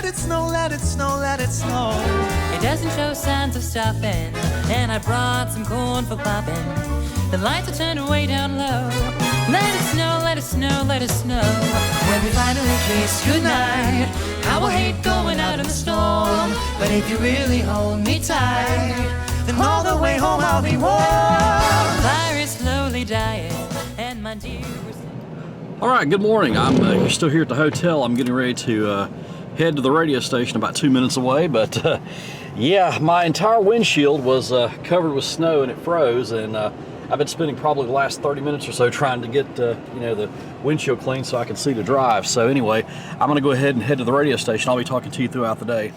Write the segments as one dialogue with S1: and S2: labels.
S1: it snow, let it snow, let it snow.
S2: It doesn't show signs of stopping, and I brought some corn for popping. The lights are turned way down low. Let it snow, let it snow, let it snow. When we finally kiss goodnight, I will hate going out in the storm. But if you really hold me tight, then all the way home I'll be warm. Fire is slowly dying, and my dear was...
S3: All right, good morning. I'm still here at the hotel. I'm getting ready to head to the radio station about 2 minutes away, but yeah, my entire windshield was covered with snow and it froze, and I've been spending probably the last 30 minutes or so trying to get you know, the windshield clean so I can see to drive. So anyway, I'm gonna go ahead and head to the radio station. I'll be talking to you throughout the day.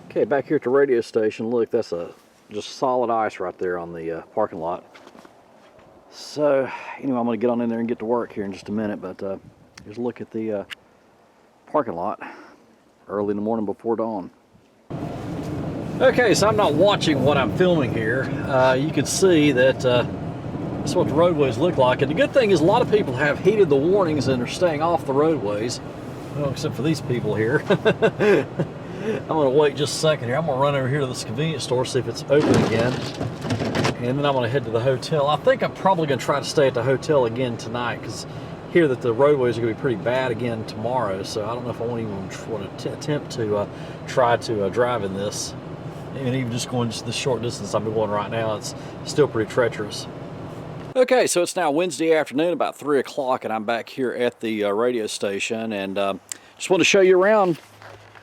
S3: Okay, back here at the radio station, look, that's just solid ice right there on the parking lot. So anyway, I'm gonna get on in there and get to work here in just a minute, but here's a look at the parking lot early in the morning before dawn. Okay, so I'm not watching what I'm filming here. You can see that that's what the roadways look like, and the good thing is a lot of people have heeded the warnings and are staying off the roadways. Well, except for these people here. I'm gonna wait just a second here. I'm gonna run over here to this convenience store, see if it's open again, and then I'm gonna head to the hotel. I think I'm probably gonna try to stay at the hotel again tonight, because hear that the roadways are gonna be pretty bad again tomorrow, so I don't know if I won't even want to attempt to try to drive in this. And even just going just the short distance I'm going right now, it's still pretty treacherous. Okay, so it's now Wednesday afternoon, about 3 o'clock, and I'm back here at the radio station, and just wanted to show you around.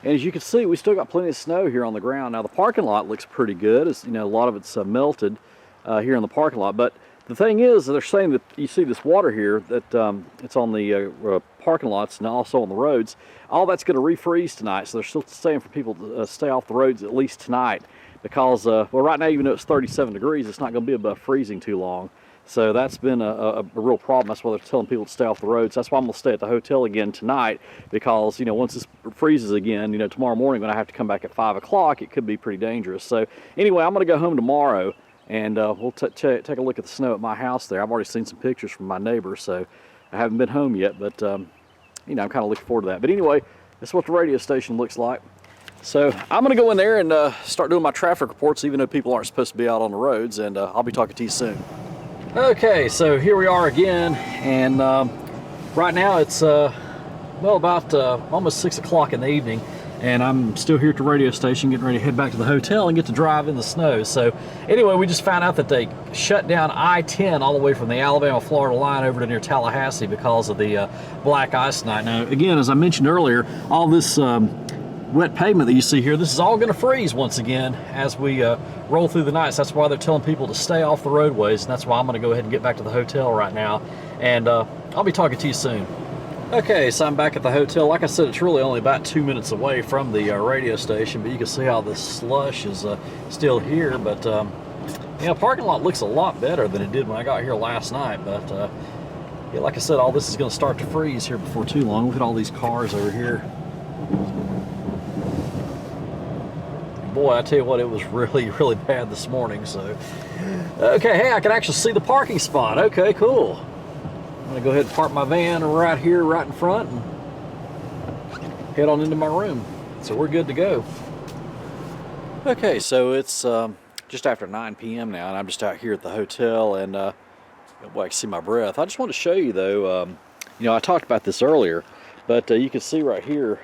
S3: And as you can see, we still got plenty of snow here on the ground. Now the parking lot looks pretty good. It's, you know, a lot of it's melted here in the parking lot. But the thing is, they're saying that you see this water here, that it's on the parking lots and also on the roads. All that's going to refreeze tonight, so they're still saying for people to stay off the roads at least tonight, because well, right now, even though it's 37 degrees, it's not going to be above freezing too long. So that's been a real problem. That's why they're telling people to stay off the roads. That's why I'm going to stay at the hotel again tonight, because, you know, once this freezes again, you know, tomorrow morning when I have to come back at 5 o'clock, it could be pretty dangerous. So anyway, I'm going to go home tomorrow, and we'll take a look at the snow at my house there. I've already seen some pictures from my neighbor, so I haven't been home yet, but you know, I'm kind of looking forward to that. But anyway, that's what the radio station looks like. So I'm going to go in there and start doing my traffic reports, even though people aren't supposed to be out on the roads, and I'll be talking to you soon. Okay, so here we are again, and right now it's well, about almost 6 o'clock in the evening, and I'm still here at the radio station getting ready to head back to the hotel and get to drive in the snow. So anyway, we just found out that they shut down I-10 all the way from the Alabama-Florida line over to near Tallahassee because of the black ice tonight. Now again, as I mentioned earlier, all this wet pavement that you see here, this is all going to freeze once again as we roll through the night. So that's why they're telling people to stay off the roadways, and that's why I'm going to go ahead and get back to the hotel right now, and I'll be talking to you soon. Okay, so I'm back at the hotel. Like I said, it's really only about 2 minutes away from the radio station, but you can see how the slush is still here. But yeah, parking lot looks a lot better than it did when I got here last night. But yeah, like I said, all this is going to start to freeze here before too long. Look at all these cars over here. Boy, I tell you what, it was really, really bad this morning. So, okay, hey, I can actually see the parking spot. Okay, cool. I'm gonna go ahead and park my van right here, right in front, and head on into my room. So we're good to go. Okay, so it's just after 9 p.m. now, and I'm just out here at the hotel, and boy, I can see my breath. I just want to show you, though, you know, I talked about this earlier, but you can see right here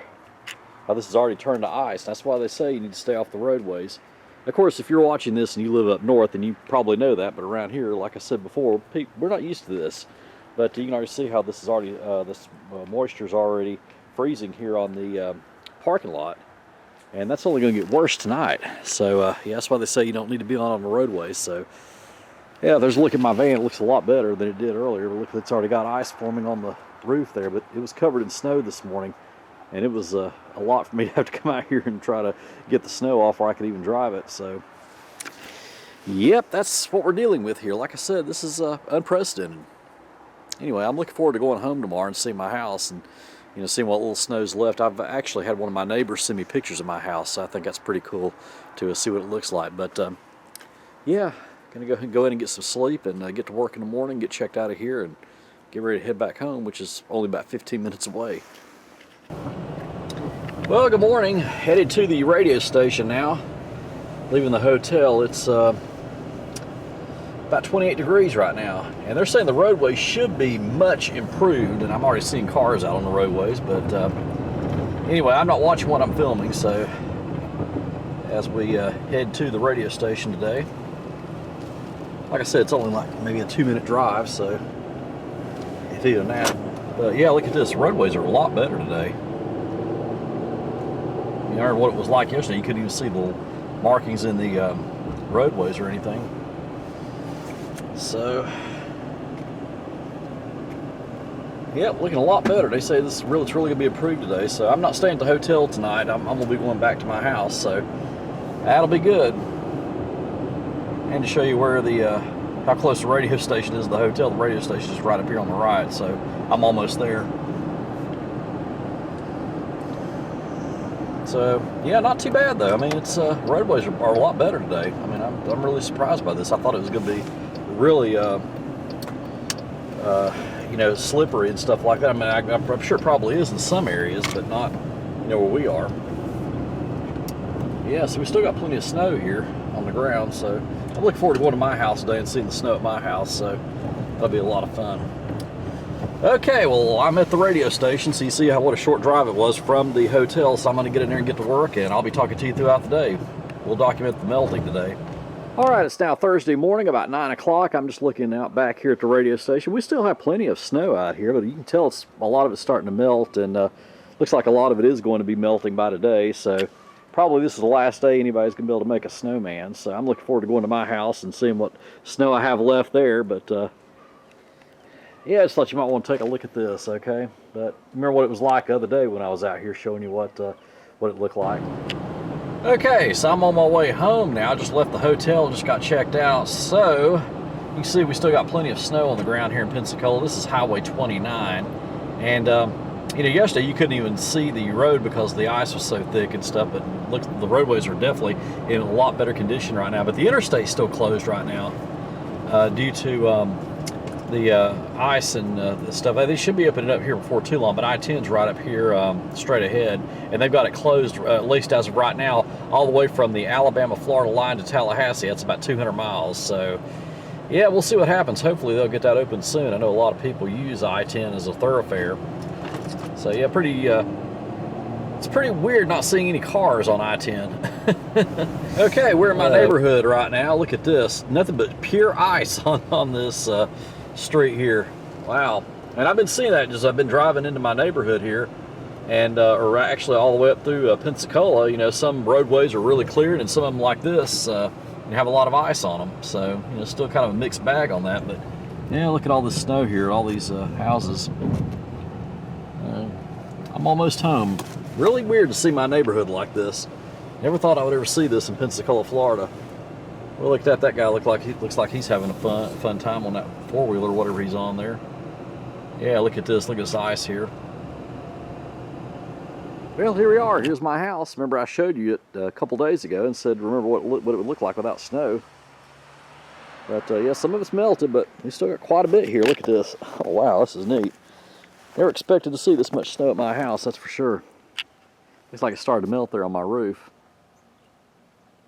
S3: how this has already turned to ice. That's why they say you need to stay off the roadways. Of course, if you're watching this and you live up north, then you probably know that, but around here, like I said before, we're not used to this. But you can already see how this is already, this moisture is already freezing here on the parking lot. And that's only going to get worse tonight. So yeah, that's why they say you don't need to be on the roadways. So yeah, there's a look at my van. It looks a lot better than it did earlier. But look, it's already got ice forming on the roof there, but it was covered in snow this morning. And it was a lot for me to have to come out here and try to get the snow off where I could even drive it. So yep, that's what we're dealing with here. Like I said, this is unprecedented. Anyway, I'm looking forward to going home tomorrow and seeing my house and, you know, seeing what little snow's left. I've actually had one of my neighbors send me pictures of my house, so I think that's pretty cool to see what it looks like. But yeah, gonna go in and get some sleep and get to work in the morning, get checked out of here, and get ready to head back home, which is only about 15 minutes away. Well, good morning. Headed to the radio station now. Leaving the hotel. It's about 28 degrees right now. And they're saying the roadway should be much improved. And I'm already seeing cars out on the roadways. But anyway, I'm not watching what I'm filming. So as we head to the radio station today. Like I said, it's only like maybe a 2-minute drive. So if even that. But yeah, look at this. The roadways are a lot better today. I remember what it was like yesterday. You couldn't even see the markings in the roadways or anything. So, yeah, looking a lot better. They say it's really going to be improved today. So I'm not staying at the hotel tonight. I'm going to be going back to my house. So that'll be good. And to show you where the how close the radio station is to the hotel. The radio station is right up here on the right. So I'm almost there. So yeah, not too bad though. I mean, it's roadways are a lot better today. I mean, I'm really surprised by this. I thought it was going to be really, you know, slippery and stuff like that. I mean, I'm sure it probably is in some areas, but not, you know, where we are. Yeah, so we still got plenty of snow here on the ground. So I'm looking forward to going to my house today and seeing the snow at my house. So that'll be a lot of fun. Okay, well, I'm at the radio station, so you see what a short drive it was from the hotel, so I'm going to get in there and get to work, and I'll be talking to you throughout the day. We'll document the melting today. All right, it's now Thursday morning, about 9 o'clock. I'm just looking out back here at the radio station. We still have plenty of snow out here, but you can tell a lot of it's starting to melt, and looks like a lot of it is going to be melting by today, so probably this is the last day anybody's going to be able to make a snowman, so I'm looking forward to going to my house and seeing what snow I have left there, but yeah, I just thought you might want to take a look at this, okay? But remember what it was like the other day when I was out here showing you what it looked like. Okay, so I'm on my way home now. I just left the hotel, just got checked out. So you can see we still got plenty of snow on the ground here in Pensacola. This is Highway 29, and you know, yesterday you couldn't even see the road because the ice was so thick and stuff. But look, the roadways are definitely in a lot better condition right now. But the interstate's still closed right now due to the ice and the stuff. They should be opening up here before too long, but I-10's right up here straight ahead, and they've got it closed, at least as of right now, all the way from the Alabama-Florida line to Tallahassee. That's about 200 miles. So yeah, we'll see what happens. Hopefully they'll get that open soon. I know a lot of people use I-10 as a thoroughfare. So yeah, it's pretty weird not seeing any cars on I-10. Okay, we're in my neighborhood right now. Look at this. Nothing but pure ice on this street here. Wow. And I've been seeing that as I've been driving into my neighborhood here, and or actually all the way up through Pensacola. You know, some roadways are really cleared, and some of them like this you have a lot of ice on them. So you know, still kind of a mixed bag on that. But yeah, look at all this snow here, all these houses. I'm almost home. Really weird to see my neighborhood like this. Never thought I would ever see this in Pensacola, Florida. Well, look at that guy. Looks like he's having a fun time on that four-wheeler or whatever he's on there. Yeah, look at this. Look at this ice here. Well, here we are. Here's my house. Remember I showed you it a couple days ago and said, remember what it would look like without snow. But yeah, some of it's melted, but we still got quite a bit here. Look at this. Oh, wow, this is neat. Never expected to see this much snow at my house, that's for sure. Looks like it started to melt there on my roof.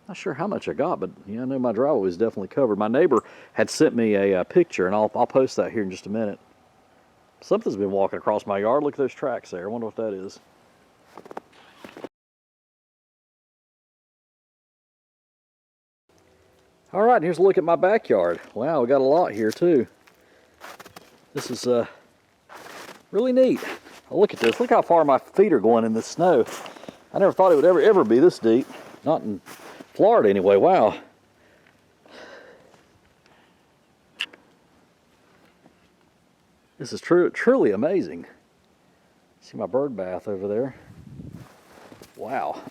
S3: Not sure how much I got, but yeah, I know my driveway was definitely covered. My neighbor had sent me a picture, and I'll post that here in just a minute. Something's been walking across my yard. Look at those tracks there. I wonder what that is. All right, here's a look at my backyard. Wow, we got a lot here too. This is really neat. Oh, look at this. Look how far my feet are going in the snow. I never thought it would ever be this deep. Not in Florida anyway. Wow. This is truly amazing. See my bird bath over there. Wow.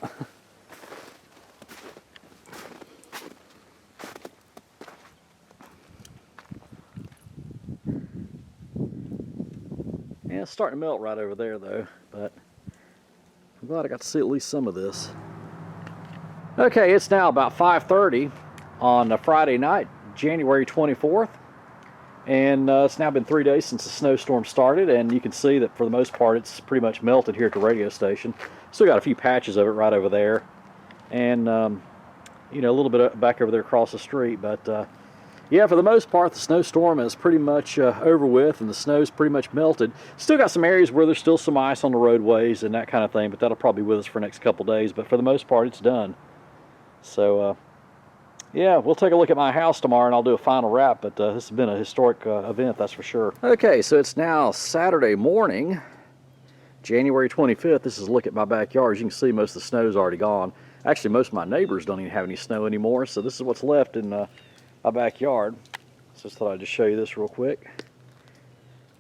S3: Yeah, it's starting to melt right over there though, but I'm glad I got to see at least some of this. Okay, it's now about 5:30 on a Friday night, January 24th. And it's now been 3 days since the snowstorm started, and you can see that for the most part it's pretty much melted here at the radio station. Still got a few patches of it right over there, and you know, a little bit back over there across the street. But yeah, for the most part, the snowstorm is pretty much over with, and the snow's pretty much melted. Still got some areas where there's still some ice on the roadways and that kind of thing, but that'll probably be with us for the next couple days. But for the most part, it's done. So yeah, we'll take a look at my house tomorrow, and I'll do a final wrap. But this has been a historic event, that's for sure. Okay, so it's now Saturday morning, January 25th. This is a look at my backyard. As you can see, most of the snow's already gone. Actually, most of my neighbors don't even have any snow anymore, so this is what's left in my backyard. So just thought I'd just show you this real quick.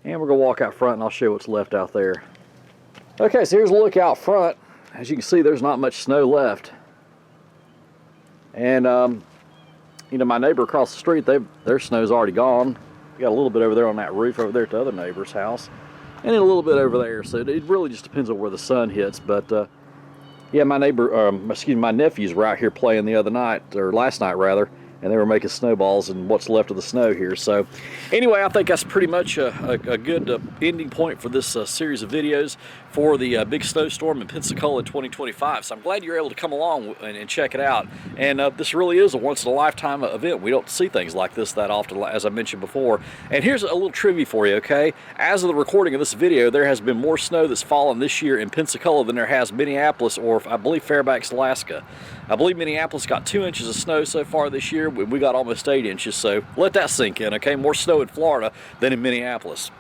S3: And we're gonna walk out front and I'll show you what's left out there. Okay, so here's a look out front. As you can see, there's not much snow left. And you know, my neighbor across the street, their snow's already gone. We got a little bit over there on that roof over there at the other neighbor's house, and then a little bit over there. So it really just depends on where the sun hits. But yeah, my nephews were out here playing the other night, or last night rather, and they were making snowballs and what's left of the snow here. So anyway, I think that's pretty much a good ending point for this series of videos for the big snowstorm in Pensacola in 2025. So I'm glad you're able to come along and check it out. And this really is a once-in-a-lifetime event. We don't see things like this that often, as I mentioned before. And here's a little trivia for you, okay? As of the recording of this video, there has been more snow that's fallen this year in Pensacola than there has Minneapolis, or I believe Fairbanks, Alaska. I believe Minneapolis got 2 inches of snow so far this year. We got almost 8 inches, so let that sink in, okay? More snow in Florida than in Minneapolis.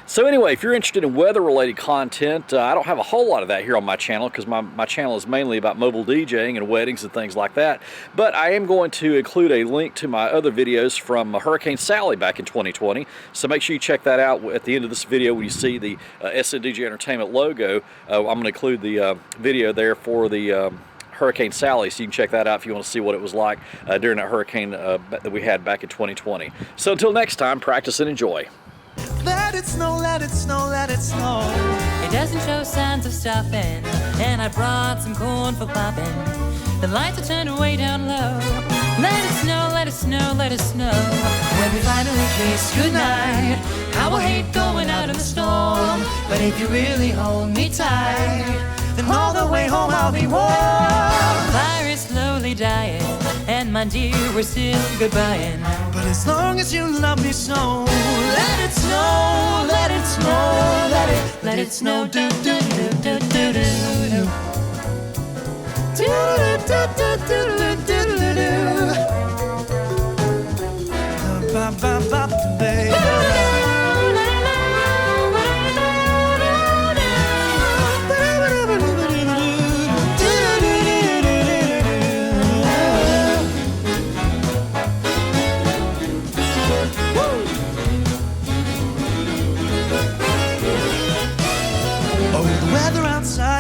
S3: So anyway, if you're interested in weather-related content, I don't have a whole lot of that here on my channel, because my channel is mainly about mobile DJing and weddings and things like that. But I am going to include a link to my other videos from Hurricane Sally back in 2020. So make sure you check that out at the end of this video when you see the SNDJ Entertainment logo. I'm going to include the video there for the Hurricane Sally, so you can check that out if you want to see what it was like during that hurricane that we had back in 2020. So until next time, practice and enjoy.
S1: Let it snow, let it snow, let it snow.
S2: It doesn't show signs of stopping, and I brought some corn for popping. The lights are turned way down low. Let it snow, let it snow, let it snow. When we finally kiss goodnight, I will hate going out in the storm. But if you really hold me tight,
S1: Then all the way home I'll be warm.
S2: fire is slowly dying, and my dear, we're still goodbying.
S1: But as long as you love me so, let it snow, let it snow, let it snow, do do do do do do do. Do do do do do do do. Ba ba ba baby.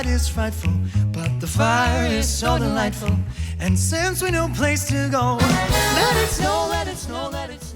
S1: Is frightful, but the fire is so delightful. And since we no place to go, let it snow, let it snow, let it snow.